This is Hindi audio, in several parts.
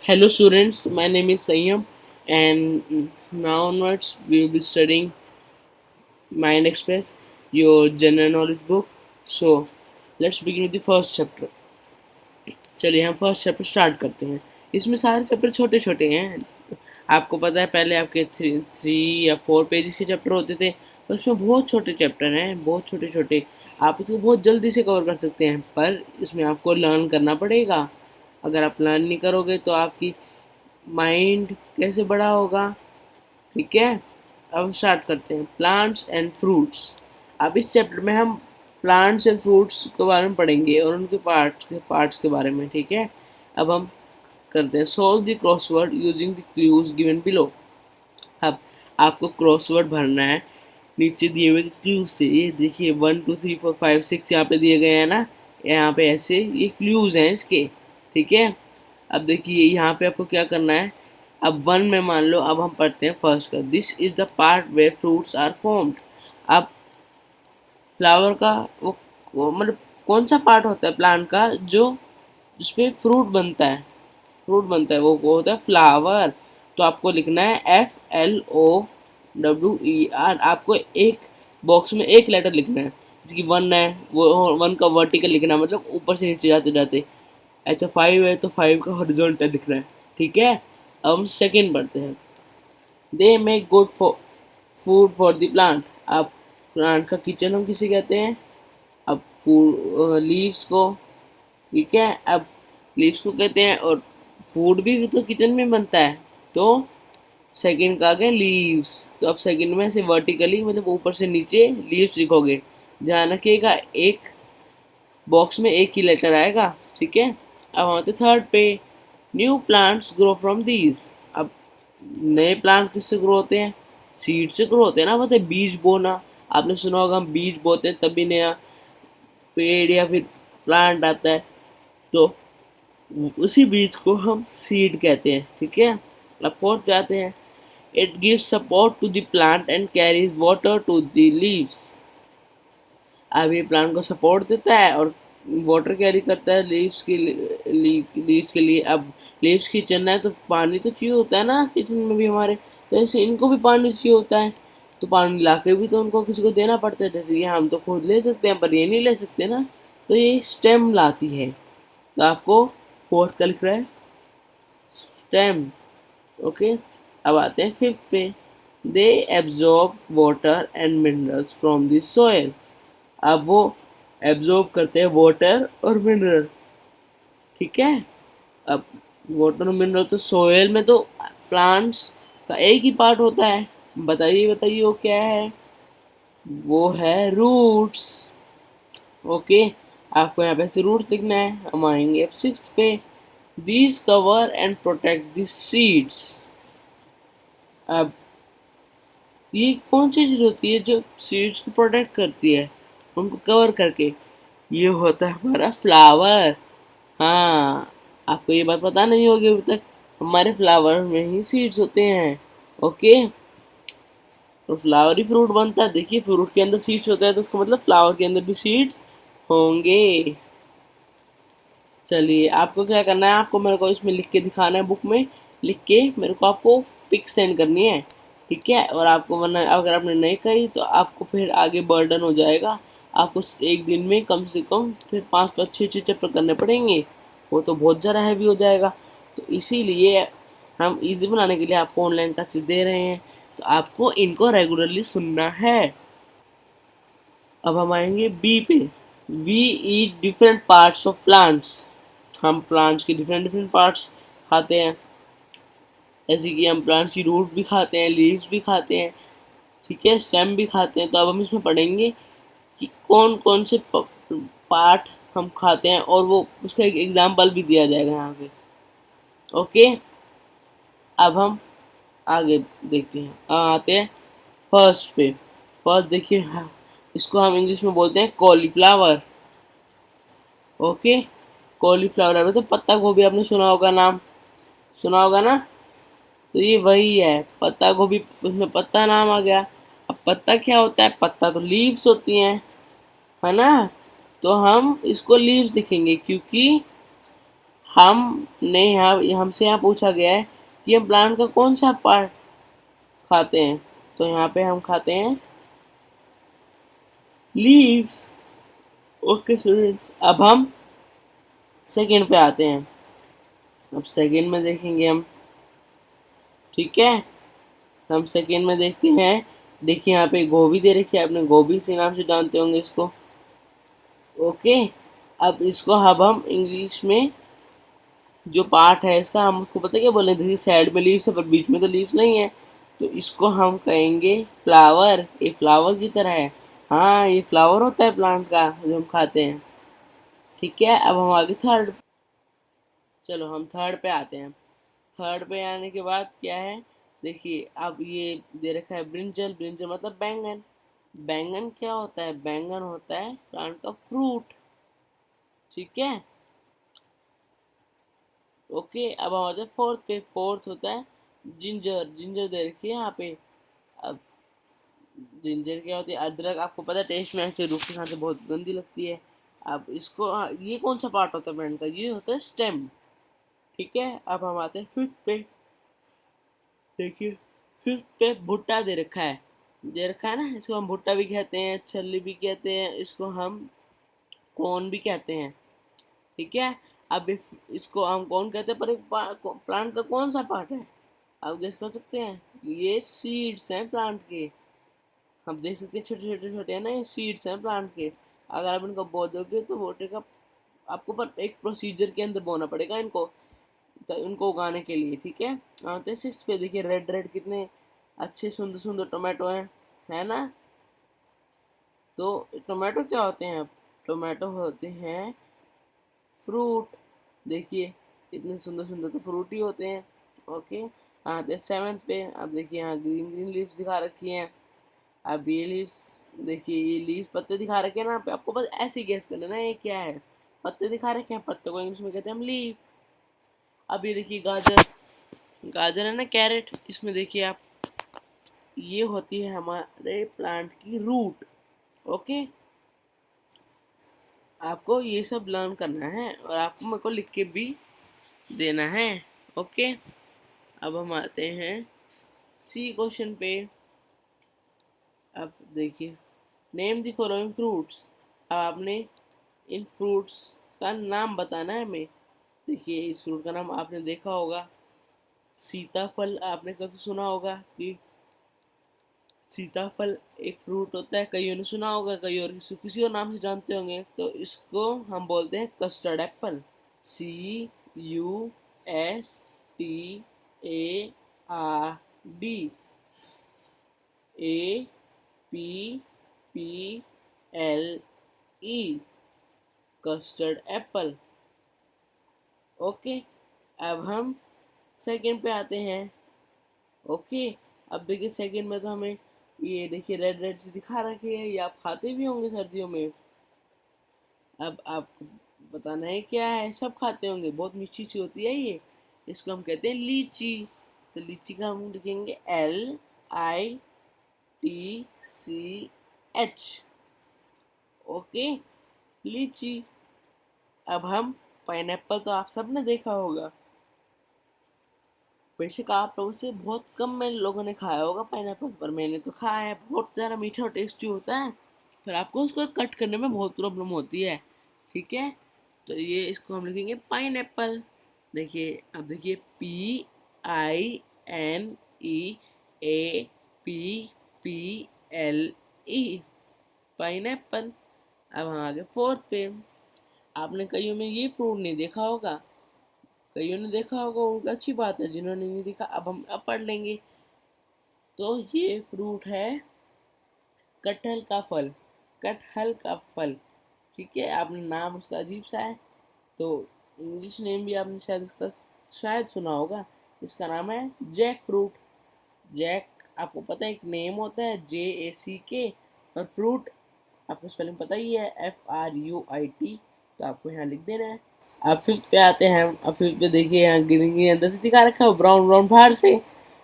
Hello students, my name is Sayyam and now onwards we will be studying Mind Express, your general knowledge book. So let's begin with the first chapter. चलिए हम फर्स्ट चैप्टर स्टार्ट करते हैं। इसमें सारे चैप्टर छोटे छोटे हैं। आपको पता है पहले आपके थ्री या फोर पेजेस के चैप्टर होते थे, तो इसमें बहुत छोटे चैप्टर हैं, बहुत छोटे छोटे। आप इसको बहुत जल्दी से कवर कर सकते हैं, पर इसमें आपको लर्न करना पड़ेगा। अगर आप लर्न नहीं करोगे तो आपकी माइंड कैसे बड़ा होगा। ठीक है, अब स्टार्ट करते हैं। Plants and fruits. अब इस चैप्टर में हम प्लांट्स एंड फ्रूट्स के बारे में पढ़ेंगे और उनके पार्ट्स के बारे में। ठीक है, अब हम करते हैं। Solve the crossword using the clues given below. अब आपको क्रॉसवर्ड भरना है नीचे दिए हुए क्लूज से। ये देखिए 1 2 3 4 5 6 यहाँ पे दिए गए हैं ना, यहाँ पे ऐसे ये क्लूज हैं इसके। ठीक है, अब देखिए यहाँ पे आपको क्या करना है। अब वन में मान लो, अब हम पढ़ते हैं फर्स्ट का। This is the part where fruits are formed. अब फ्लावर का वो मतलब कौन सा पार्ट होता है प्लांट का जो जिसपे फ्रूट बनता है, वो होता है फ्लावर। तो आपको लिखना है FLOWER। आपको एक बॉक्स में एक लेटर लिखना है, जिसकी वन है वो वन का वर्टिकल लिखना है, मतलब ऊपर से नीचे जाते जाते। अच्छा 5 है तो 5 का हॉरिजॉन्टल लिखना है। ठीक है, अब हम सेकेंड पढ़ते हैं। They make good for food for the plant. अब प्लांट का किचन हम किसे कहते हैं? अब लीव्स को। ठीक है, अब लीव्स को कहते हैं, और फूड भी तो किचन में बनता है, तो सेकंड का आ गया लीव्स। तो अब सेकंड में ऐसे वर्टिकली मतलब ऊपर से नीचे लीव्स लिखोगे। ध्यान रखिएगा एक बॉक्स में एक ही लेटर आएगा। ठीक है, अब हम आते थर्ड पे। New plants grow from these. अब नए प्लांट किससे ग्रो होते हैं? सीड से ग्रो होते हैं ना, मतलब बीज बोना। आपने सुना होगा हम बीज बोते हैं तभी नया पेड़ या फिर प्लांट आता है, तो उसी बीज को हम सीड कहते हैं। ठीक है, अब फोर्थ जाते हैं। It gives support to the plant and carries water to the leaves. अब ये प्लांट को सपोर्ट देता है और वाटर कैरी करता है लीव्स के लिए। अब लीव्स किचन है तो पानी तो चाहिए होता है ना किचन में भी हमारे, तो ऐसे इनको भी पानी चाहिए होता है। तो पानी ला के भी तो उनको किसी को देना पड़ता है। जैसे कि हम तो खुद ले सकते हैं पर ये नहीं ले सकते ना, तो ये स्टेम लाती है। तो आपको फोर्थ का लिख रहा है स्टेम। ओके, अब आते हैं फिफ्थ पे। They absorb water and minerals from the soil. अब वो एब्जॉर्ब करते हैं वाटर और मिनरल। ठीक है, अब वाटर और मिनरल तो सोयल में तो प्लांट्स का एक ही पार्ट होता है। बताइए बताइए वो क्या है? वो है रूट्स। ओके, आपको यहाँ पे से रूट्स लिखना है। हम आएंगे अब सिक्स्थ पे। These cover and protect the seeds. अब ये कौन सी चीज़ होती है जो सीड्स को प्रोटेक्ट करती है उनको कवर करके? ये होता है हमारा फ्लावर। हाँ, आपको ये बात पता नहीं होगी अभी तक, हमारे फ्लावर में ही सीड्स होते हैं। ओके, तो फ्लावर ही फ्रूट बनता है। देखिए फ्रूट के अंदर सीड्स होता है, तो उसका मतलब फ्लावर के अंदर भी सीड्स होंगे। चलिए आपको क्या करना है, आपको मेरे को इसमें लिख के दिखाना है, बुक में लिख के मेरे को आपको पिक सेंड करनी है। ठीक है, और आपको वरना अगर आपने नहीं करी तो आपको फिर आगे बर्डन हो जाएगा। आपको एक दिन में कम से कम फिर 5 5 6 6 चैप्टर करने पड़ेंगे, वो तो बहुत ज़्यादा हैवी हो जाएगा। तो इसीलिए हम इजी बनाने के लिए आपको ऑनलाइन क्लासेस दे रहे हैं, तो आपको इनको रेगुलरली सुनना है। अब हम आएंगे बी पे। We eat different parts of plants. हम प्लांट्स के डिफरेंट डिफरेंट पार्ट्स खाते हैं, जैसे कि हम प्लांट्स की रूट भी खाते हैं, लीव्स भी खाते हैं, ठीक है, स्टेम भी खाते हैं। तो अब हम इसमें पढ़ेंगे कि कौन कौन से पार्ट हम खाते हैं, और वो उसका एक एग्जाम्पल भी दिया जाएगा यहाँ पे। ओके, अब हम आगे देखते हैं। आते हैं फर्स्ट पे। फर्स्ट देखिए, हाँ, इसको हम इंग्लिश में बोलते हैं कॉलीफ्लावर। ओके, कॉलीफ्लावर है तो पत्ता गोभी आपने सुना होगा, नाम सुना होगा ना, तो ये वही है पत्ता गोभी। उसमें पत्ता नाम आ गया। अब पत्ता क्या होता है? पत्ता तो लीव्स होती हैं, है ना। तो हम इसको लीव्स लिखेंगे क्योंकि हमने यहाँ हमसे यहाँ पूछा गया है कि हम प्लांट का कौन सा पार्ट खाते हैं, तो यहाँ पे हम खाते हैं लीव्स। ओके स्टूडेंट्स, अब हम सेकंड पे आते हैं। अब सेकंड में देखेंगे हम, ठीक है। हम सेकंड में देखते हैं। देखिए यहाँ पे गोभी दे रखी है, आपने गोभी से नाम से जानते होंगे इसको। ओके, अब इसको अब हम इंग्लिश में जो पार्ट है इसका, हम उसको पता क्या बोले, देखिए साइड में लीव्स है पर बीच में तो लीव्स नहीं है, तो इसको हम कहेंगे फ्लावर। ये फ्लावर की तरह है। हाँ, ये फ्लावर होता है प्लांट का जो हम खाते हैं। ठीक है, अब हम आगे थर्ड, चलो हम थर्ड पे आते हैं। थर्ड पे आने के बाद क्या है, देखिए अब ये दे रखा है ब्रिंजल। ब्रिंजल मतलब बैंगन। बैंगन क्या होता है, बैंगन होता है प्लांट का फ्रूट। ठीक है, ओके। अब हम आते हैं फोर्थ पे। फोर्थ होता है जिंजर। जिंजर दे रखी है यहाँ पे। अब जिंजर क्या होती है, अदरक। आपको पता है टेस्ट में ऐसे रूख के खाते बहुत गंदी लगती है। अब इसको ये कौन सा पार्ट होता है प्लांट का, ये होता है स्टेम। ठीक है, अब हम आते हैं फिफ्थ पे। देखिए फिफ्थ पे भुट्टा दे रखा है। दे रखा है ना, इसको हम भुट्टा भी कहते हैं, छल्ली भी कहते हैं, इसको हम कौन भी कहते हैं। ठीक है, अब इसको हम कौन कहते हैं, पर एक प्लांट का कौन सा पार्ट है, आप गेस कर सकते हैं। ये सीड्स हैं प्लांट के। हम देख सकते हैं छोटे छोटे छोटे हैं ना, ये सीड्स हैं प्लांट के। अगर आप इनको बो दोगे तो बोटे का आपको पर एक प्रोसीजर के अंदर बोना पड़ेगा इनको, तो इनको उगाने के लिए। ठीक है, आते हैं सिक्स पे। देखिए रेड रेड कितने अच्छे सुंदर सुंदर टोमेटो हैं, है ना। तो टोमेटो क्या होते हैं, अब टोमेटो होते हैं फ्रूट। देखिए इतने सुंदर सुंदर तो फ्रूट ही होते हैं। ओके, आते हैं सेवन्थ पे। अब देखिए यहाँ ग्रीन ग्रीन लीव्स दिखा रखी हैं। अब ये लीव्स, देखिए ये लीव्स पत्ते दिखा रखे हैं ना पे, आपको बस ऐसे ही गेस कर लेना ये क्या है। पत्ते दिखा रखे हैं, पत्ते को इंग्लिश में कहते हैं हम लीव। अब ये देखिए गाजर। गाजर है ना, कैरेट। इसमें देखिए आप, ये होती है हमारे प्लांट की रूट। ओके, आपको ये सब लर्न करना है और आपको मेरे को लिख के भी देना है। ओके, अब हम आते हैं सी क्वेश्चन पे। अब देखिए नेम द फॉलोइंग फ्रूट्स। अब आपने इन फ्रूट्स का नाम बताना है हमें। देखिए इस फ्रूट का नाम आपने देखा होगा, सीताफल। आपने कभी सुना होगा कि सीताफल एक फ्रूट होता है, कईयों ने सुना होगा, कई और किसी और नाम से जानते होंगे। तो इसको हम बोलते हैं custard Apple. CUSTARD, APPLE, custard Apple. Okay, अब हम सेकंड पे आते हैं। ओके, अब देखिए सेकंड में तो हमें ये देखिए रेड रेड सी दिखा रखी है, ये आप खाते भी होंगे सर्दियों में। अब आपको बताना है क्या है, सब खाते होंगे, बहुत मीठी सी होती है ये। इसको हम कहते हैं लीची। तो लीची का हम लिखेंगे LITCH। ओके, लीची। अब हम पाइनएप्पल, तो आप सब ने देखा होगा, बेशक आप लोगों से बहुत कम में लोगों ने खाया होगा पाइनएप्पल, पर मैंने तो खाया है। बहुत ज़्यादा मीठा और टेस्टी होता है, फिर आपको उसको कट करने में बहुत प्रॉब्लम होती है। ठीक है, तो ये इसको हम लिखेंगे पाइनएप्पल। देखिए अब देखिए PINEAPPLE, पाइनएप्पल। अब हम आगे फोर्थ पे। आपने कईयों में ये फ्रूट नहीं देखा होगा, कईयों ने देखा होगा, उनकी अच्छी बात है। जिन्होंने नहीं देखा अब हम अब पढ़ लेंगे। तो ये फ्रूट है कटहल का फल। कटहल का फल, ठीक है। आपने नाम उसका अजीब सा है, तो इंग्लिश नेम भी आपने शायद इसका शायद सुना होगा। इसका नाम है जैक फ्रूट। जैक आपको पता है एक नेम होता है JACK, और फ्रूट आपको स्पेलिंग पता ही है FRUIT। तो आपको यहाँ लिख देना है। अब फिफ्थ पे आते हैं हम। अब फिफ्थ पे देखिए यहाँ ग्रीन ग्रीन अंदर से दिखा रखा है, ब्राउन ब्राउन बाहर से।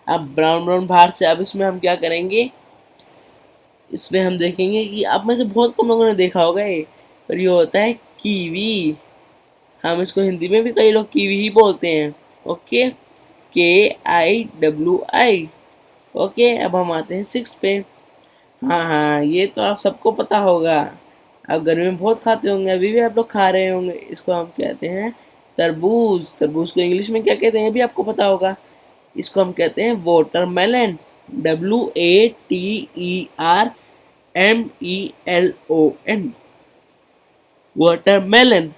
अब ब्राउन ब्राउन बाहर से, अब इसमें हम क्या करेंगे, इसमें हम देखेंगे कि आप में से बहुत कम लोगों ने देखा होगा ये, पर ये होता है कीवी। हम इसको हिंदी में भी कई लोग कीवी ही बोलते हैं। Okay, KIWI। ओके, अब हम आते हैं 6 पे। हाँ हाँ, ये तो आप सबको पता होगा, आप गर्मी में बहुत खाते होंगे, अभी भी आप लोग खा रहे होंगे। इसको हम कहते हैं तरबूज। तरबूज को इंग्लिश में क्या कहते हैं ये भी आपको पता होगा। इसको हम कहते हैं वाटरमेलन। WATERMELON, watermelon.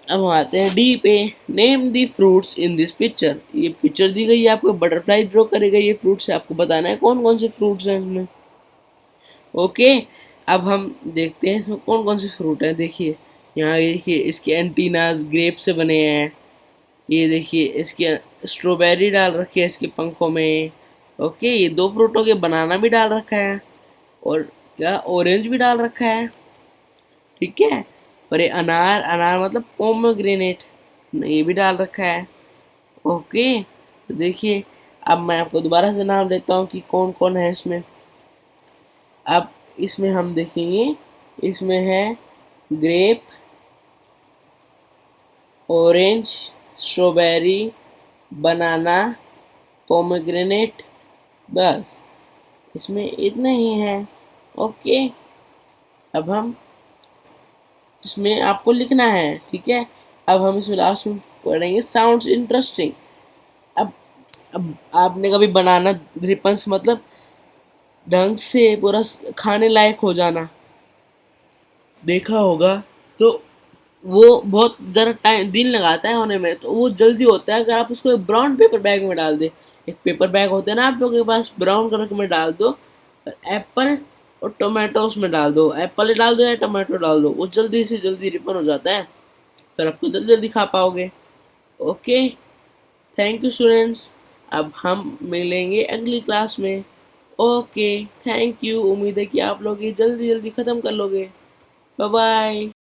अब हम आते हैं डी पे। Name the fruits in this picture. ये पिक्चर दी गई है आपको, बटरफ्लाई ड्रॉ करेगा ये फ्रूट से, आपको बताना है कौन कौन से फ्रूट्स हैं इसमें। ओके, अब हम देखते हैं इसमें कौन कौन से फ्रूट हैं। देखिए यहाँ, देखिए इसके एंटीनास ग्रेप से बने हैं। ये देखिए इसके स्ट्रॉबेरी डाल रखी है इसके पंखों में। ओके, ये दो फ्रूटों के बनाना भी डाल रखा है, और क्या ऑरेंज भी डाल रखा है। ठीक है, और ये अनार, अनार मतलब पोमोग्रेनेट, ये भी डाल रखा है। ओके, तो देखिए अब मैं आपको दोबारा से नाम लेता हूँ कि कौन कौन है इसमें। अब इसमें हम देखेंगे, इसमें है ग्रेप, ऑरेंज, स्ट्रॉबेरी, बनाना, पोमोग्रेनेट, बस इसमें इतना ही है। ओके, अब हम इसमें आपको लिखना है। ठीक है, अब हम इसमें लास्ट में पढ़ेंगे साउंड्स इंटरेस्टिंग। अब अब आपने कभी बनाना रिपन्स मतलब ढंग से पूरा खाने लायक हो जाना देखा होगा, तो वो बहुत ज़रा टाइम दिन लगाता है होने में, तो वो जल्दी होता है अगर आप उसको एक ब्राउन पेपर बैग में डाल दे। एक पेपर बैग होता है ना आप लोगों के पास, ब्राउन कलर में डाल दो, और एप्पल और टोमेटो उसमें डाल दो, एप्पल डाल दो या टोमेटो डाल दो, वो जल्दी से जल्दी रिपन हो जाता है, फिर आपको जल्दी जल्दी खा पाओगे। ओके, थैंक यू स्टूडेंट्स, अब हम मिलेंगे अगली क्लास में। ओके, थैंक यू, उम्मीद है कि आप लोग ये जल्दी जल्दी ख़त्म कर लोगे। Bye bye.